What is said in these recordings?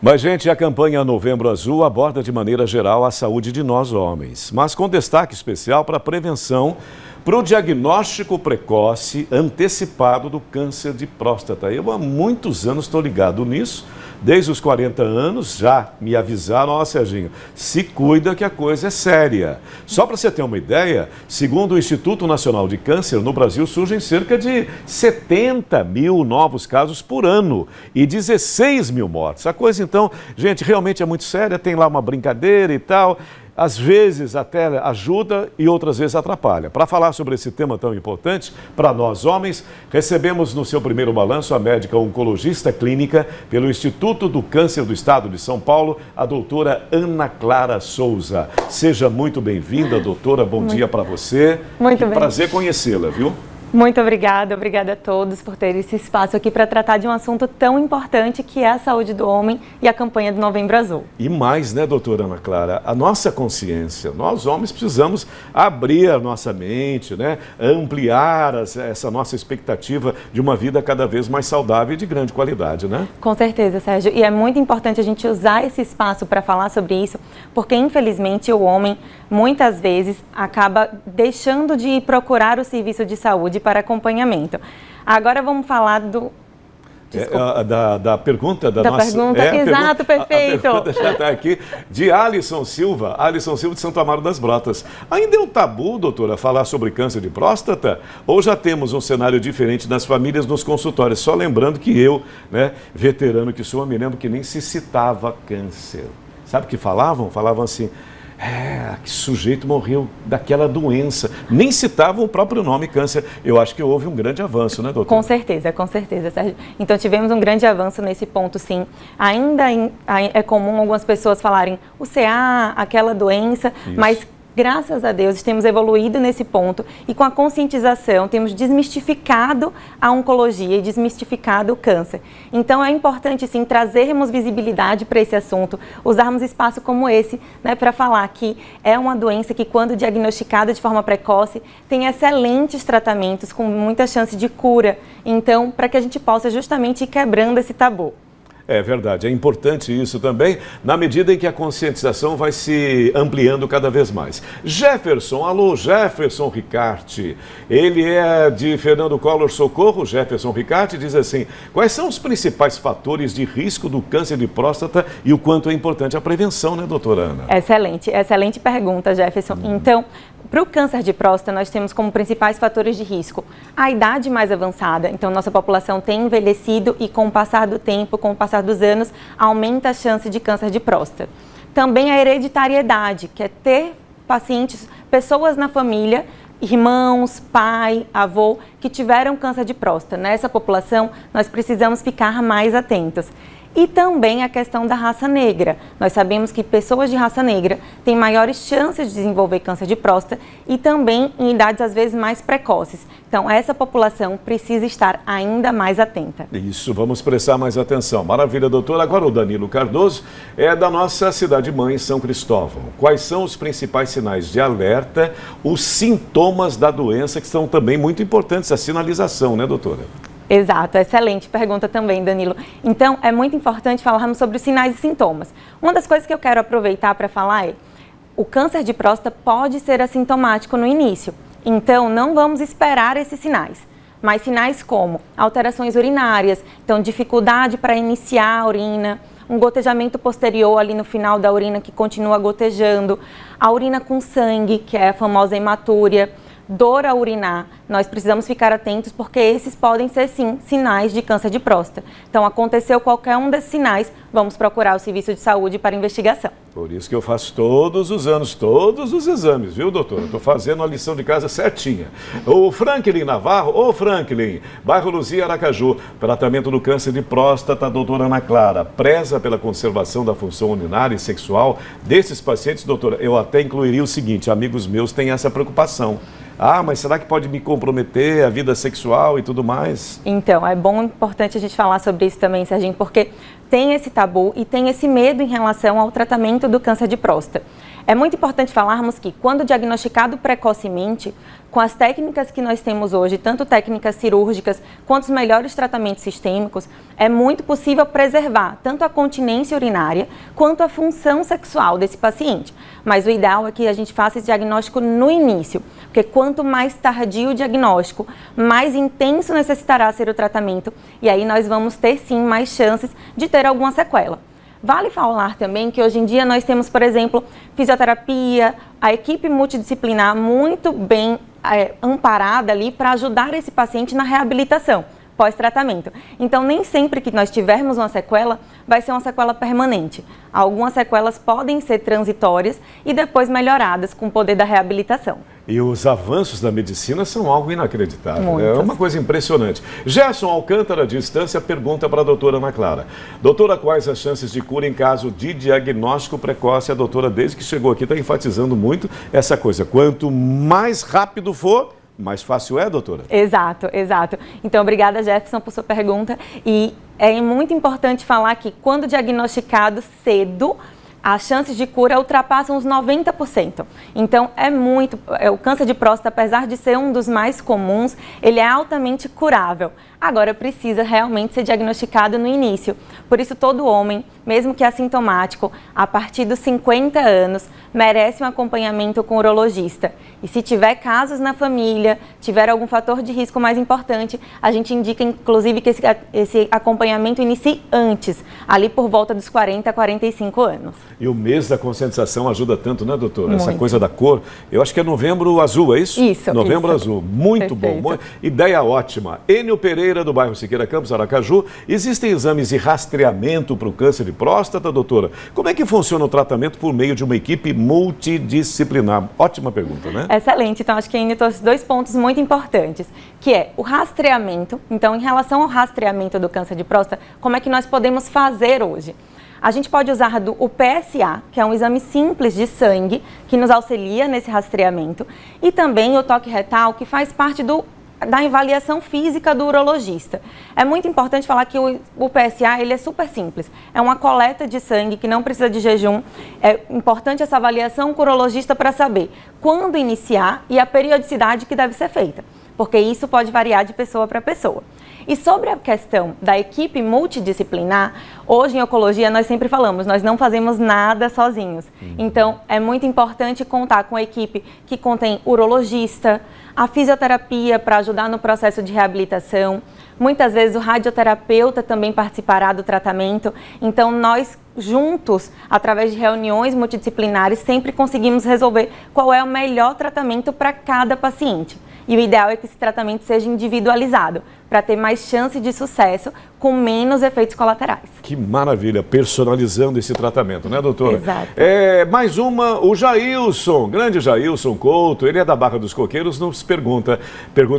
Mas, gente, a campanha Novembro Azul aborda de maneira geral a saúde de nós homens, mas com destaque especial para a prevenção, para o diagnóstico precoce antecipado do câncer de próstata. Eu há muitos anos estou ligado nisso, desde os 40 anos já me avisaram, ó Serginho, se cuida que a coisa é séria. Só para você ter uma ideia, segundo o Instituto Nacional de Câncer, no Brasil surgem cerca de 70 mil novos casos por ano e 16 mil mortes. A coisa então, gente, realmente é muito séria, tem lá uma brincadeira e tal. Às vezes até ajuda e outras vezes atrapalha. Para falar sobre esse tema tão importante para nós homens, recebemos no seu primeiro balanço a médica oncologista clínica pelo Instituto do Câncer do Estado de São Paulo, a doutora Ana Clara Souza. Seja muito bem-vinda, doutora. Bom dia para você. Muito bem. Prazer conhecê-la, viu? Muito obrigada a todos por terem esse espaço aqui para tratar de um assunto tão importante que é a saúde do homem e a campanha do Novembro Azul. E mais, né, doutora Ana Clara, a nossa consciência, nós homens precisamos abrir a nossa mente, né, ampliar essa nossa expectativa de uma vida cada vez mais saudável e de grande qualidade, né? Com certeza, Sérgio, e é muito importante a gente usar esse espaço para falar sobre isso, porque infelizmente o homem muitas vezes acaba deixando de procurar o serviço de saúde para acompanhamento. Agora vamos falar da pergunta da nossa... Pergunta, exato, perfeito. A pergunta já está aqui, de Alisson Silva de Santo Amaro das Brotas. Ainda é um tabu, doutora, falar sobre câncer de próstata? Ou já temos um cenário diferente nas famílias, nos consultórios? Só lembrando que eu, né, veterano que sou, me lembro que nem se citava câncer. Sabe o que falavam? Falavam assim... que sujeito morreu daquela doença. Nem citavam o próprio nome câncer. Eu acho que houve um grande avanço, né, doutor? Com certeza, Sérgio. Então, tivemos um grande avanço nesse ponto, sim. Ainda é comum algumas pessoas falarem o CA, aquela doença, isso. Mas... graças a Deus, temos evoluído nesse ponto e com a conscientização temos desmistificado a oncologia e desmistificado o câncer. Então é importante sim trazermos visibilidade para esse assunto, usarmos espaço como esse, né, para falar que é uma doença que quando diagnosticada de forma precoce tem excelentes tratamentos com muita chance de cura. Então, para que a gente possa justamente ir quebrando esse tabu. É verdade, é importante isso também, na medida em que a conscientização vai se ampliando cada vez mais. Alô Jefferson Ricarte, ele é de Fernando Collor Socorro. Jefferson Ricarte diz assim, quais são os principais fatores de risco do câncer de próstata e o quanto é importante a prevenção, né, doutora Ana? Excelente pergunta, Jefferson. Então, para o câncer de próstata, nós temos como principais fatores de risco a idade mais avançada. Então, nossa população tem envelhecido e com o passar do tempo, com o passar dos anos, aumenta a chance de câncer de próstata. Também a hereditariedade, que é ter pessoas na família, irmãos, pai, avô, que tiveram câncer de próstata. Nessa população, nós precisamos ficar mais atentos. E também a questão da raça negra. Nós sabemos que pessoas de raça negra têm maiores chances de desenvolver câncer de próstata e também em idades às vezes mais precoces. Então essa população precisa estar ainda mais atenta. Isso, vamos prestar mais atenção. Maravilha, doutora. Agora o Danilo Cardoso é da nossa cidade-mãe, São Cristóvão. Quais são os principais sinais de alerta, os sintomas da doença que são também muito importantes, a sinalização, né, doutora? Exato, excelente pergunta também, Danilo. Então, é muito importante falarmos sobre os sinais e sintomas. Uma das coisas que eu quero aproveitar para falar é, o câncer de próstata pode ser assintomático no início, então não vamos esperar esses sinais. Mas sinais como alterações urinárias, então dificuldade para iniciar a urina, um gotejamento posterior ali no final da urina que continua gotejando, a urina com sangue, que é a famosa hematúria, dor a urinar, nós precisamos ficar atentos porque esses podem ser sim sinais de câncer de próstata. Então aconteceu qualquer um desses sinais, vamos procurar o serviço de saúde para investigação. Por isso que eu faço todos os anos, todos os exames, viu, doutora? Estou fazendo a lição de casa certinha. O Franklin Navarro, Franklin, bairro Luzia, Aracaju, tratamento do câncer de próstata, doutora Ana Clara, preza pela conservação da função urinária e sexual desses pacientes, doutora. Eu até incluiria o seguinte, amigos meus têm essa preocupação. Mas será que pode me comprometer a vida sexual e tudo mais? Então, é importante a gente falar sobre isso também, Serginho, porque tem esse tabu e tem esse medo em relação ao tratamento do câncer de próstata. É muito importante falarmos que, quando diagnosticado precocemente, com as técnicas que nós temos hoje, tanto técnicas cirúrgicas quanto os melhores tratamentos sistêmicos, é muito possível preservar tanto a continência urinária quanto a função sexual desse paciente. Mas o ideal é que a gente faça esse diagnóstico no início, porque quanto mais tardio o diagnóstico, mais intenso necessitará ser o tratamento, e aí nós vamos ter sim mais chances de ter alguma sequela. Vale falar também que hoje em dia nós temos, por exemplo, fisioterapia, a equipe multidisciplinar muito bem amparada ali para ajudar esse paciente na reabilitação pós-tratamento. Então, nem sempre que nós tivermos uma sequela, vai ser uma sequela permanente. Algumas sequelas podem ser transitórias e depois melhoradas com o poder da reabilitação. E os avanços da medicina são algo inacreditável. Muitos. É uma coisa impressionante. Gerson Alcântara, de Estância, pergunta para a doutora Ana Clara. Doutora, quais as chances de cura em caso de diagnóstico precoce? A doutora, desde que chegou aqui, está enfatizando muito essa coisa. Quanto mais rápido for, mais fácil é, doutora? Exato, exato. Então, obrigada, Jefferson, por sua pergunta. E é muito importante falar que, quando diagnosticado cedo, as chances de cura ultrapassam os 90%. Então, o câncer de próstata, apesar de ser um dos mais comuns, ele é altamente curável. Agora, precisa realmente ser diagnosticado no início. Por isso, todo homem, mesmo que assintomático, a partir dos 50 anos, merece um acompanhamento com o urologista. E se tiver casos na família, tiver algum fator de risco mais importante, a gente indica, inclusive, que esse acompanhamento inicie antes, ali por volta dos 40 a 45 anos. E o mês da conscientização ajuda tanto, né, doutora? Muito. Essa coisa da cor. Eu acho que é Novembro Azul, é isso? Isso. Novembro isso. Azul. Muito Perfeito. bom. Ideia ótima. Enio Pereira, do bairro Siqueira Campos, Aracaju. Existem exames de rastreamento para o câncer de próstata, doutora? Como é que funciona o tratamento por meio de uma equipe multidisciplinar? Ótima pergunta, né? Excelente. Então, acho que Enio trouxe dois pontos muito importantes, que é o rastreamento. Então, em relação ao rastreamento do câncer de próstata, como é que nós podemos fazer hoje? A gente pode usar o PSA, que é um exame simples de sangue, que nos auxilia nesse rastreamento, e também o toque retal, que faz parte da avaliação física do urologista. É muito importante falar que o PSA ele é super simples. É uma coleta de sangue que não precisa de jejum. É importante essa avaliação com o urologista para saber quando iniciar e a periodicidade que deve ser feita, porque isso pode variar de pessoa para pessoa. E sobre a questão da equipe multidisciplinar, hoje em oncologia nós sempre falamos, nós não fazemos nada sozinhos. Então, é muito importante contar com a equipe que contém urologista, a fisioterapia para ajudar no processo de reabilitação. Muitas vezes o radioterapeuta também participará do tratamento. Então, nós juntos, através de reuniões multidisciplinares, sempre conseguimos resolver qual é o melhor tratamento para cada paciente. E o ideal é que esse tratamento seja individualizado, para ter mais chance de sucesso, com menos efeitos colaterais. Que maravilha, personalizando esse tratamento, né, doutora? Exato. Mais uma, o Jailson, grande Jailson Couto, ele é da Barra dos Coqueiros, nos pergunta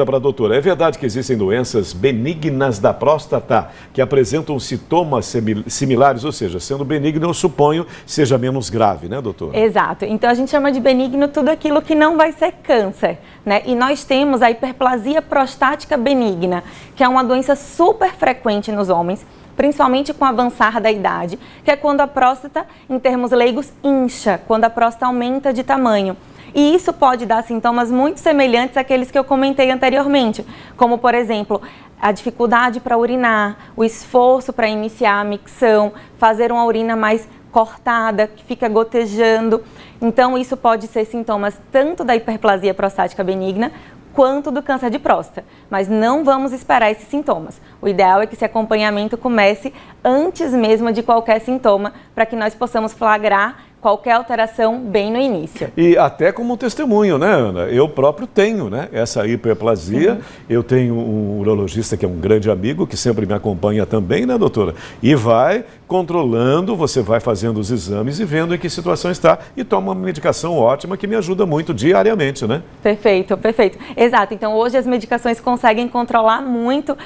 para a doutora, é verdade que existem doenças benignas da próstata que apresentam sintomas similares, ou seja, sendo benigno, eu suponho, seja menos grave, né, doutora? Exato. Então, a gente chama de benigno tudo aquilo que não vai ser câncer, né? E nós temos a hiperplasia prostática benigna, que é uma doença super frequente nos homens, principalmente com o avançar da idade, que é quando a próstata, em termos leigos, incha, quando a próstata aumenta de tamanho. E isso pode dar sintomas muito semelhantes àqueles que eu comentei anteriormente, como, por exemplo, a dificuldade para urinar, o esforço para iniciar a micção, fazer uma urina mais cortada, que fica gotejando. Então, isso pode ser sintomas tanto da hiperplasia prostática benigna, quanto do câncer de próstata, mas não vamos esperar esses sintomas. O ideal é que esse acompanhamento comece antes mesmo de qualquer sintoma, para que nós possamos flagrar qualquer alteração bem no início. E até como testemunho, né, Ana? Eu próprio tenho, né, essa hiperplasia. Sim. Eu tenho um urologista que é um grande amigo, que sempre me acompanha também, né, doutora? E vai controlando, você vai fazendo os exames e vendo em que situação está e toma uma medicação ótima que me ajuda muito diariamente, né? Perfeito, perfeito. Exato. Então, hoje as medicações conseguem controlar muito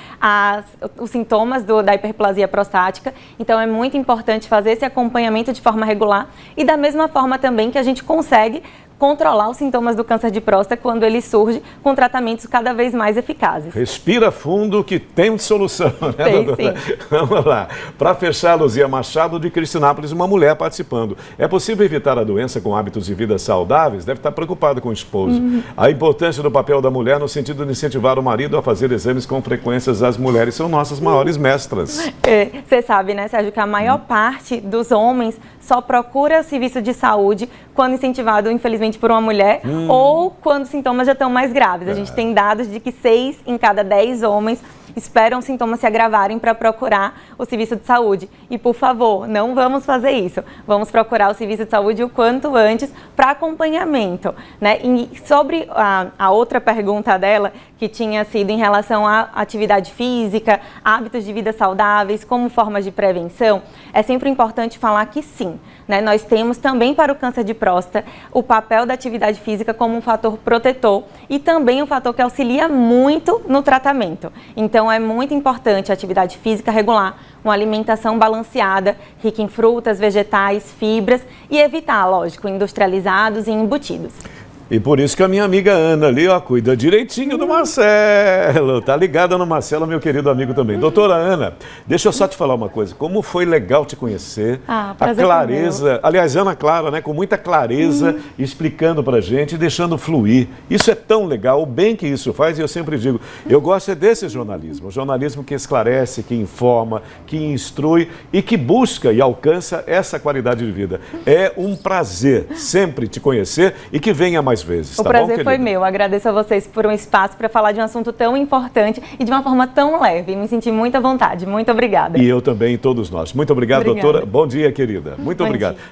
os sintomas da hiperplasia prostática. Então, é muito importante fazer esse acompanhamento de forma regular e da mesma forma também que a gente consegue controlar os sintomas do câncer de próstata quando ele surge, com tratamentos cada vez mais eficazes. Respira fundo que tem solução, né, tem, doutora? sim. Vamos lá. Para fechar, Luzia Machado, de Cristinápolis, uma mulher participando. É possível evitar a doença com hábitos de vida saudáveis? Deve estar preocupada com o esposo. A importância do papel da mulher no sentido de incentivar o marido a fazer exames com frequências. As mulheres são nossas maiores mestras. Você sabe, né, Sérgio, que a maior parte dos homens só procura serviço de saúde quando incentivado, infelizmente, por uma mulher ou quando os sintomas já estão mais graves. A gente tem dados de que 6 em cada 10 homens esperam os sintomas se agravarem para procurar o serviço de saúde. E, por favor, não vamos fazer isso. Vamos procurar o serviço de saúde o quanto antes para acompanhamento, né? E sobre a outra pergunta dela, que tinha sido em relação à atividade física, hábitos de vida saudáveis, como formas de prevenção, é sempre importante falar que sim, né? Nós temos também para o câncer de próstata o papel da atividade física como um fator protetor e também um fator que auxilia muito no tratamento. Então, é muito importante a atividade física regular, uma alimentação balanceada, rica em frutas, vegetais, fibras e evitar, lógico, industrializados e embutidos. E por isso que a minha amiga Ana ali, ó, cuida direitinho do Marcelo. Tá ligada no Marcelo, meu querido amigo também. Doutora Ana, deixa eu só te falar uma coisa. Como foi legal te conhecer. A clareza, aliás, Ana Clara, né, com muita clareza, explicando pra gente e deixando fluir. Isso é tão legal, o bem que isso faz, e eu sempre digo, eu gosto é desse jornalismo. O jornalismo que esclarece, que informa, que instrui e que busca e alcança essa qualidade de vida. É um prazer sempre te conhecer e que venha mais vezes. O prazer foi meu. Agradeço a vocês por um espaço para falar de um assunto tão importante e de uma forma tão leve. Me senti muito à vontade. Muito obrigada. E eu também, todos nós. Muito obrigado, doutora. Bom dia, querida. Muito obrigado.